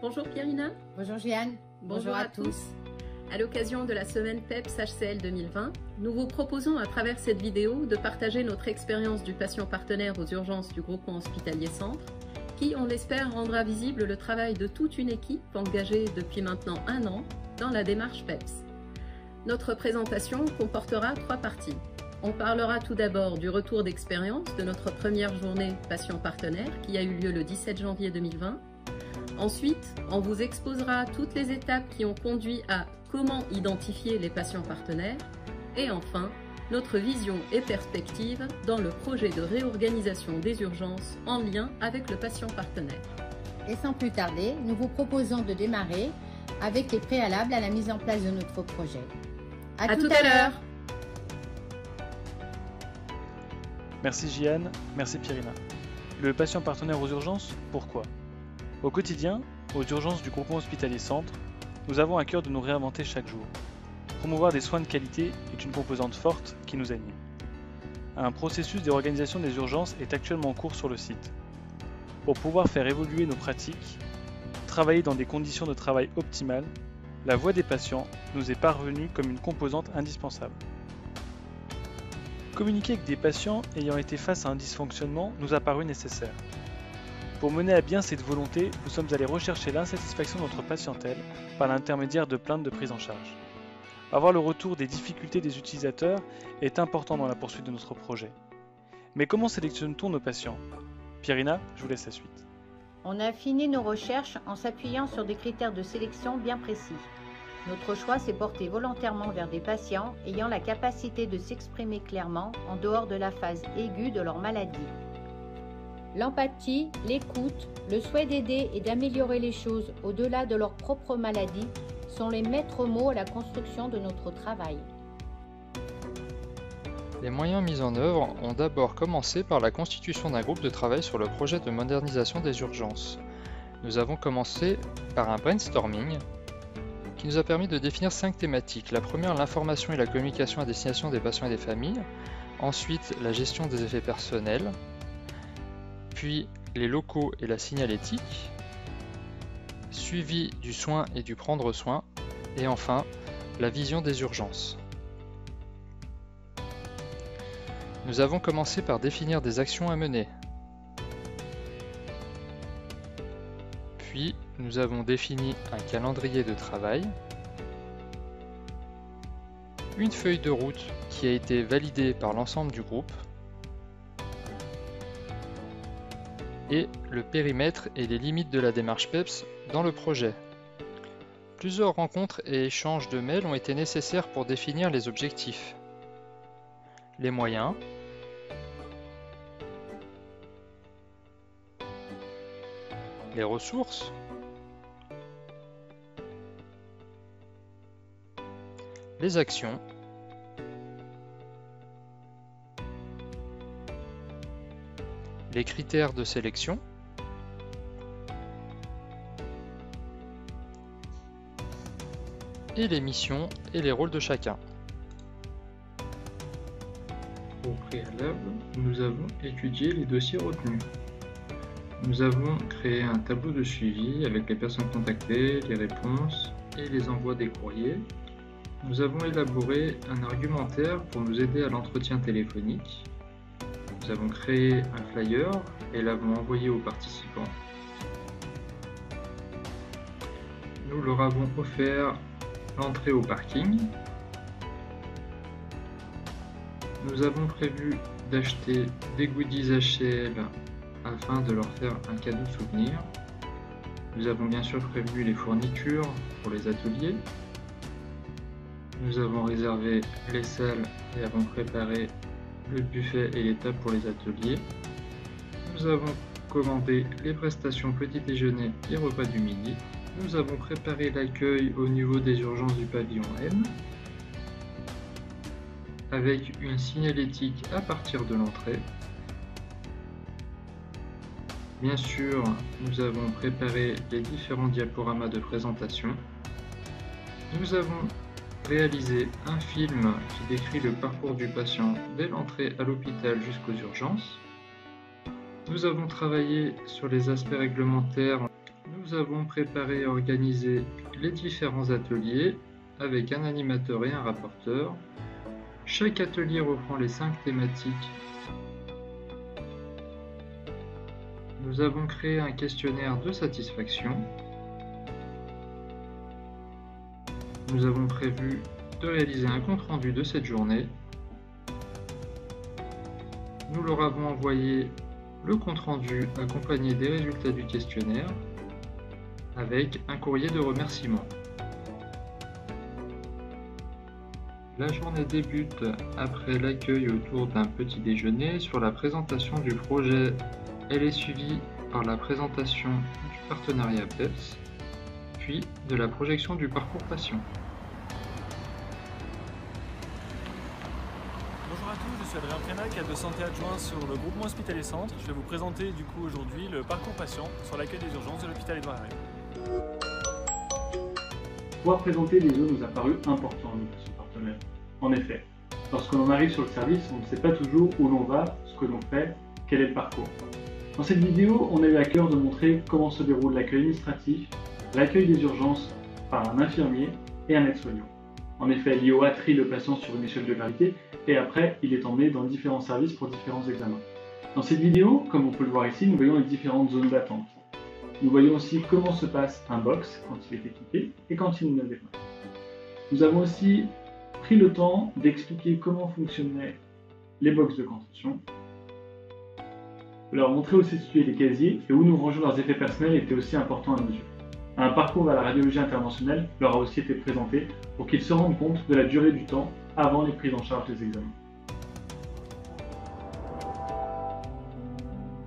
Bonjour Pierrina. Bonjour Jeanne. Bonjour à tous. À l'occasion de la semaine PEPS HCL 2020, nous vous proposons à travers cette vidéo de partager notre expérience du patient partenaire aux urgences du groupement hospitalier Centre, qui, on l'espère, rendra visible le travail de toute une équipe engagée depuis maintenant 1 an dans la démarche PEPS. Notre présentation comportera 3 parties. On parlera tout d'abord du retour d'expérience de notre première journée patient partenaire qui a eu lieu le 17 janvier 2020. Ensuite, on vous exposera toutes les étapes qui ont conduit à comment identifier les patients partenaires. Et enfin, notre vision et perspective dans le projet de réorganisation des urgences en lien avec le patient partenaire. Et sans plus tarder, nous vous proposons de démarrer avec les préalables à la mise en place de notre projet. À tout à l'heure. Merci Jeanne, merci Pierrina. Le patient partenaire aux urgences, pourquoi ? Au quotidien, aux urgences du groupement hospitalier Centre, nous avons à cœur de nous réinventer chaque jour. Promouvoir des soins de qualité est une composante forte qui nous anime. Un processus de réorganisation des urgences est actuellement en cours sur le site. Pour pouvoir faire évoluer nos pratiques, travailler dans des conditions de travail optimales, la voix des patients nous est parvenue comme une composante indispensable. Communiquer avec des patients ayant été face à un dysfonctionnement nous a paru nécessaire. Pour mener à bien cette volonté, nous sommes allés rechercher l'insatisfaction de notre patientèle par l'intermédiaire de plaintes de prise en charge. Avoir le retour des difficultés des utilisateurs est important dans la poursuite de notre projet. Mais comment sélectionne-t-on nos patients ? Pierrina, je vous laisse la suite. On a affiné nos recherches en s'appuyant sur des critères de sélection bien précis. Notre choix s'est porté volontairement vers des patients ayant la capacité de s'exprimer clairement en dehors de la phase aiguë de leur maladie. L'empathie, l'écoute, le souhait d'aider et d'améliorer les choses au-delà de leur propre maladie sont les maîtres mots à la construction de notre travail. Les moyens mis en œuvre ont d'abord commencé par la constitution d'un groupe de travail sur le projet de modernisation des urgences. Nous avons commencé par un brainstorming qui nous a permis de définir 5 thématiques. La première, l'information et la communication à destination des patients et des familles. Ensuite, la gestion des effets personnels. Puis, les locaux et la signalétique. Suivi du soin et du prendre soin. Et enfin, la vision des urgences. Nous avons commencé par définir des actions à mener. Puis, nous avons défini un calendrier de travail, une feuille de route qui a été validée par l'ensemble du groupe, et le périmètre et les limites de la démarche PEPS dans le projet. Plusieurs rencontres et échanges de mails ont été nécessaires pour définir les objectifs, les moyens, les ressources, les actions, les critères de sélection, et les missions et les rôles de chacun. Au préalable, nous avons étudié les dossiers retenus. Nous avons créé un tableau de suivi avec les personnes contactées, les réponses et les envois des courriers. Nous avons élaboré un argumentaire pour nous aider à l'entretien téléphonique. Nous avons créé un flyer et l'avons envoyé aux participants. Nous leur avons offert l'entrée au parking. Nous avons prévu d'acheter des goodies HCL afin de leur faire un cadeau de souvenir. Nous avons bien sûr prévu les fournitures pour les ateliers. Nous avons réservé les salles et avons préparé le buffet et les tables pour les ateliers. Nous avons commandé les prestations petit déjeuner et repas du midi. Nous avons préparé l'accueil au niveau des urgences du pavillon M avec une signalétique à partir de l'entrée. Bien sûr, nous avons préparé les différents diaporamas de présentation. Nous avons réalisé un film qui décrit le parcours du patient dès l'entrée à l'hôpital jusqu'aux urgences. Nous avons travaillé sur les aspects réglementaires Nous avons préparé et organisé les différents ateliers avec un animateur et un rapporteur. Chaque atelier reprend les 5 thématiques. Nous avons créé un questionnaire de satisfaction. Nous avons prévu de réaliser un compte-rendu de cette journée. Nous leur avons envoyé le compte-rendu accompagné des résultats du questionnaire avec un courrier de remerciement. La journée débute après l'accueil autour d'un petit déjeuner sur la présentation du projet. Elle est suivie par la présentation du partenariat PEPS, puis de la projection du parcours patient. Bonjour à tous, je suis Adrien Prénac, cadre de santé adjoint sur le groupement hospitalier centre. Je vais vous présenter du coup aujourd'hui le parcours patient sur l'accueil des urgences de l'hôpital Édouard Herriot. Pouvoir présenter les zones nous a paru important à nous, patients partenaires. En effet, lorsque l'on arrive sur le service, on ne sait pas toujours où l'on va, ce que l'on fait, quel est le parcours. Dans cette vidéo, on a eu à cœur de montrer comment se déroule l'accueil administratif, l'accueil des urgences par un infirmier et un aide-soignant. En effet, l'IOA trie le patient sur une échelle de gravité et après, il est emmené dans différents services pour différents examens. Dans cette vidéo, comme on peut le voir ici, nous voyons les différentes zones d'attente. Nous voyons aussi comment se passe un box quand il est équipé et quand il ne l'est pas. Nous avons aussi pris le temps d'expliquer comment fonctionnaient les box de contention, de leur montrer où se situaient les casiers et où nous rangeons leurs effets personnels était aussi important à nos yeux. Un parcours vers la radiologie interventionnelle leur a aussi été présenté pour qu'ils se rendent compte de la durée du temps avant les prises en charge des examens.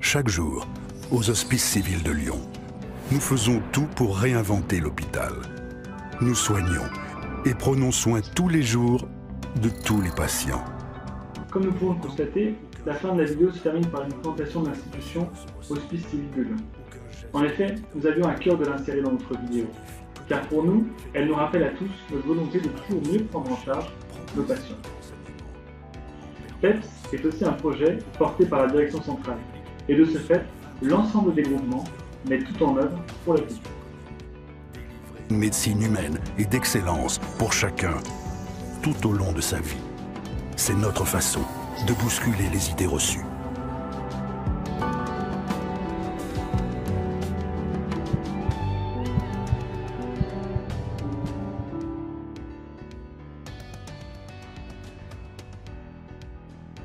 Chaque jour, aux Hospices civils de Lyon, nous faisons tout pour réinventer l'hôpital. Nous soignons et prenons soin tous les jours de tous les patients. Comme nous pouvons le constater, la fin de la vidéo se termine par une présentation de l'institution Hospices civils de Lyon. En effet, nous avions à cœur de l'insérer dans notre vidéo, car pour nous, elle nous rappelle à tous notre volonté de toujours mieux prendre en charge nos patients. PEPS est aussi un projet porté par la direction centrale, et de ce fait, l'ensemble des groupements met tout en œuvre pour la petite. Une médecine humaine et d'excellence pour chacun, tout au long de sa vie. C'est notre façon de bousculer les idées reçues.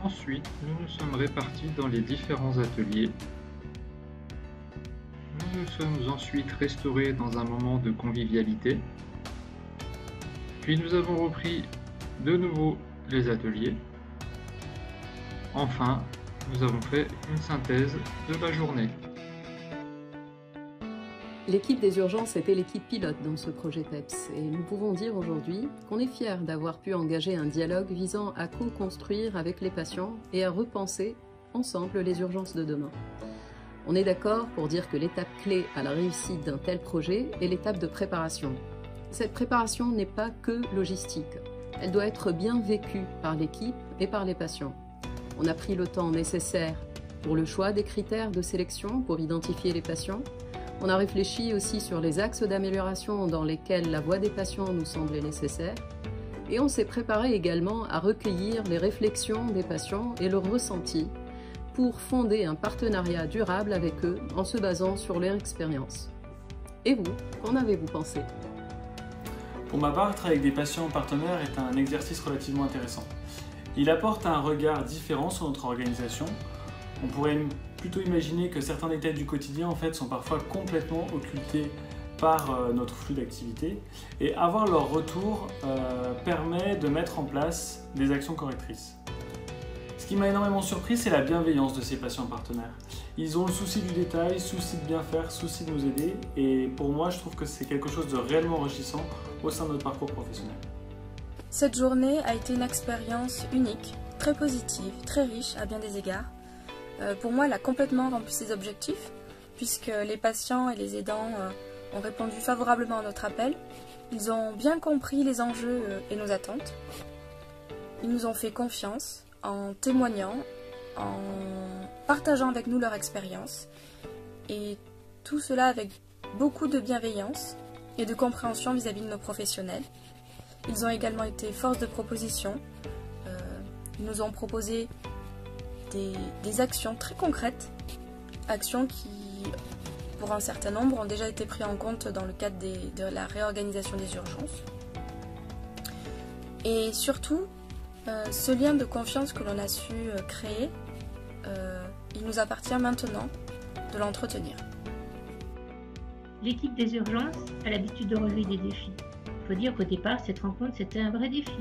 Ensuite, nous nous sommes répartis dans les différents ateliers. Nous nous sommes ensuite restaurés dans un moment de convivialité. Puis nous avons repris de nouveau les ateliers. Enfin, nous avons fait une synthèse de la journée. L'équipe des urgences était l'équipe pilote dans ce projet PEPS et nous pouvons dire aujourd'hui qu'on est fiers d'avoir pu engager un dialogue visant à co-construire avec les patients et à repenser ensemble les urgences de demain. On est d'accord pour dire que l'étape clé à la réussite d'un tel projet est l'étape de préparation. Cette préparation n'est pas que logistique, elle doit être bien vécue par l'équipe et par les patients. On a pris le temps nécessaire pour le choix des critères de sélection pour identifier les patients. On a réfléchi aussi sur les axes d'amélioration dans lesquels la voix des patients nous semblait nécessaire. Et on s'est préparé également à recueillir les réflexions des patients et leurs ressentis pour fonder un partenariat durable avec eux en se basant sur leur expérience. Et vous, qu'en avez-vous pensé ? Pour ma part, travailler avec des patients partenaires est un exercice relativement intéressant. Il apporte un regard différent sur notre organisation. On pourrait plutôt imaginer que certains détails du quotidien en fait, sont parfois complètement occultés par notre flux d'activité et avoir leur retour permet de mettre en place des actions correctrices. Ce qui m'a énormément surpris, c'est la bienveillance de ces patients partenaires. Ils ont le souci du détail, souci de bien faire, souci de nous aider et pour moi, je trouve que c'est quelque chose de réellement enrichissant au sein de notre parcours professionnel. Cette journée a été une expérience unique, très positive, très riche à bien des égards. Pour moi, elle a complètement rempli ses objectifs, puisque les patients et les aidants ont répondu favorablement à notre appel. Ils ont bien compris les enjeux et nos attentes. Ils nous ont fait confiance en témoignant, en partageant avec nous leur expérience. Et tout cela avec beaucoup de bienveillance et de compréhension vis-à-vis de nos professionnels. Ils ont également été force de proposition. Ils nous ont proposé des actions très concrètes, actions qui, pour un certain nombre, ont déjà été prises en compte dans le cadre de la réorganisation des urgences. Et surtout, ce lien de confiance que l'on a su créer, il nous appartient maintenant de l'entretenir. L'équipe des urgences a l'habitude de relever des défis. Il faut dire qu'au départ, cette rencontre, c'était un vrai défi.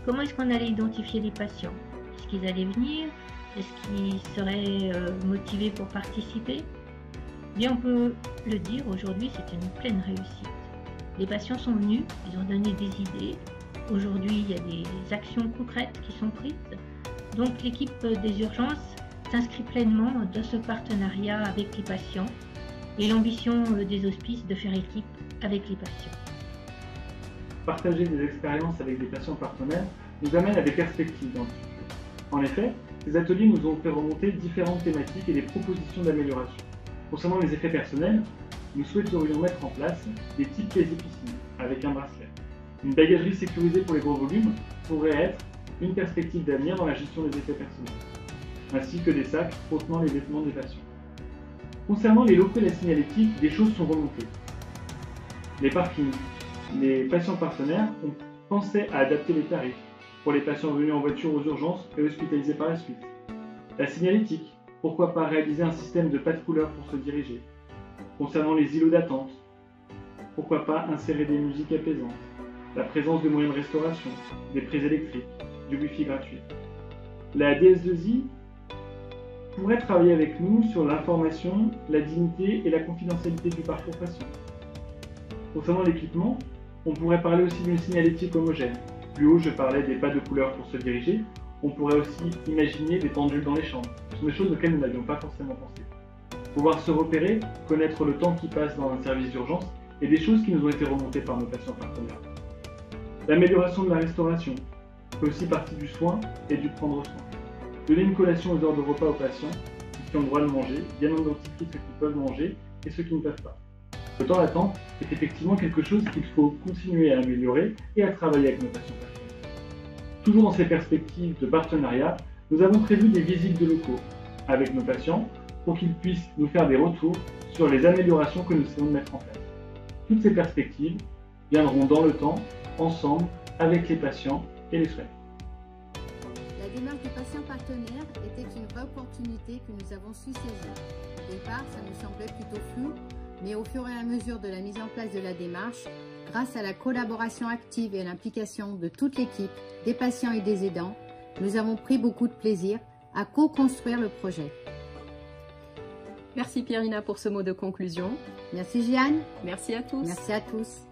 Comment est-ce qu'on allait identifier les patients? Est-ce qu'ils allaient venir? Est-ce qu'ils seraient motivés pour participer? Bien, on peut le dire, aujourd'hui, c'est une pleine réussite. Les patients sont venus, ils ont donné des idées. Aujourd'hui, il y a des actions concrètes qui sont prises. Donc, l'équipe des urgences s'inscrit pleinement dans ce partenariat avec les patients et l'ambition des hospices de faire équipe avec les patients. Partager des expériences avec des patients partenaires nous amène à des perspectives dans le futur. En effet, ces ateliers nous ont fait remonter différentes thématiques et des propositions d'amélioration. Concernant les effets personnels, nous souhaiterions mettre en place des types épiciers avec un bracelet. Une bagagerie sécurisée pour les gros volumes pourrait être une perspective d'avenir dans la gestion des effets personnels, ainsi que des sacs contenant les vêtements des patients. Concernant les locaux et la signalétique, des choses sont remontées. Les parkings. Les patients partenaires ont pensé à adapter les tarifs pour les patients venus en voiture aux urgences et hospitalisés par la suite. La signalétique. Pourquoi pas réaliser un système de pas de couleur pour se diriger? Concernant les îlots d'attente, pourquoi pas insérer des musiques apaisantes? La présence de moyens de restauration, des prises électriques, du Wi-Fi gratuit. La DS2I pourrait travailler avec nous sur l'information, la dignité et la confidentialité du parcours patient. Concernant l'équipement, on pourrait parler aussi d'une signalétique homogène. Plus haut, je parlais des pas de couleur pour se diriger. On pourrait aussi imaginer des pendules dans les chambres. Ce sont des choses auxquelles nous n'avions pas forcément pensé. Pouvoir se repérer, connaître le temps qui passe dans un service d'urgence et des choses qui nous ont été remontées par nos patients partenaires. L'amélioration de la restauration fait aussi partie du soin et du prendre soin. Donner une collation aux heures de repas aux patients qui ont le droit de manger, bien identifier ceux qui peuvent manger et ceux qui ne peuvent pas. Le temps d'attente est effectivement quelque chose qu'il faut continuer à améliorer et à travailler avec nos patients partenaires. Toujours dans ces perspectives de partenariat, nous avons prévu des visites de locaux avec nos patients pour qu'ils puissent nous faire des retours sur les améliorations que nous essayons de mettre en place. Toutes ces perspectives viendront dans le temps, ensemble, avec les patients et les soignants. La démarche du patient partenaire était une vraie opportunité que nous avons su saisir. Au départ, ça nous semblait plutôt flou, mais au fur et à mesure de la mise en place de la démarche, grâce à la collaboration active et à l'implication de toute l'équipe, des patients et des aidants, nous avons pris beaucoup de plaisir à co-construire le projet. Merci Pierina pour ce mot de conclusion. Merci Jeanne. Merci à tous. Merci à tous.